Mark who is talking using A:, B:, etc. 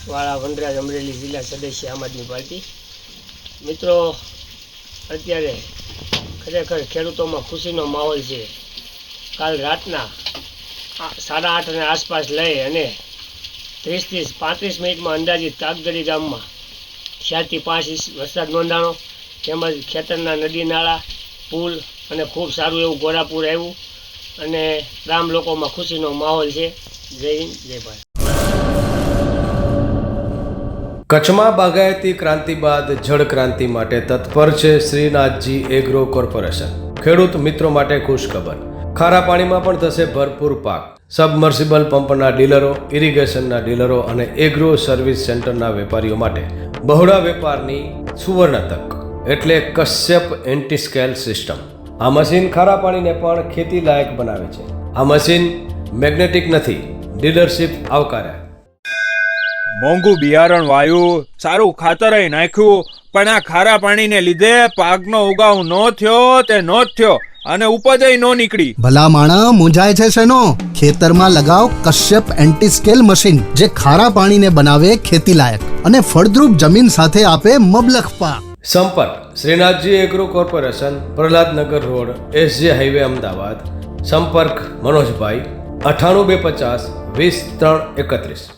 A: વાળા વનરાજ અમરેલી જિલ્લા સદસ્ય આમ આદમી પાર્ટી। મિત્રો, અત્યારે ખરેખર ખેડૂતોમાં ખુશીનો માહોલ છે। કાલ રાતના 8:30 આસપાસ લઈ અને 30-35 મિનિટમાં અંદાજિત કાગદડી ગામમાં 4 થી 5 ઇંચ વરસાદ નોંધાણો, તેમજ ખેતરના નદી નાળા, પુલ અને ખૂબ સારું એવું ઘોડાપુર આવ્યું અને ગામ લોકોમાં ખુશીનો માહોલ છે। જય હિન્દ, જય ભારત।
B: કચ્છમાં બાગાયતી ક્રાંતિ બાદ જળ ક્રાંતિ માટે તત્પર છે શ્રીનાથજી એગ્રો કોર્પોરેશન। ખેડૂત મિત્રો માટે ખુશખબર, ખારા પાણીમાં પણ થશે ભરપૂર પાક। સબમર્સિબલ પંપના ડીલરો, ઇરિગેશનના ડીલરો અને એગ્રો સર્વિસ સેન્ટરના વેપારીઓ માટે બહોળા વેપારની સુવર્ણ તક એટલે કશ્યપ એન્ટીસ્કેલ સિસ્ટમ। આ મશીન ખારા પાણીને પણ ખેતી લાયક બનાવે છે। આ મશીન મેગ્નેટિક નથી, ડીલરશીપ આવકાર્યા।
C: મોંઘું બિયારણ વાયું, સારું ખાતરય નાખ્યું, પણ આ ખારા પાણીને લીધે પાકનો ઉગાવ નો થયો તે નો જ થયો અને ઉપજય નો નીકળી।
D: ભલા માણા મૂંઝાય છે શેનો? ખેતરમાં લગાવ કશ્યપ એન્ટીસ્કેલ મશીન, જે ખારા પાણીને બનાવે ખેતી લાયક અને ફળદ્રુપ જમીન સાથે આપે મબલખ પાક।
B: સંપર્ક Shrinathji agro corporation, Prahlad Nagar road, SJ highway, Ahmedabad. સંપર્ક મનોજભાઈ 98 250 20 331।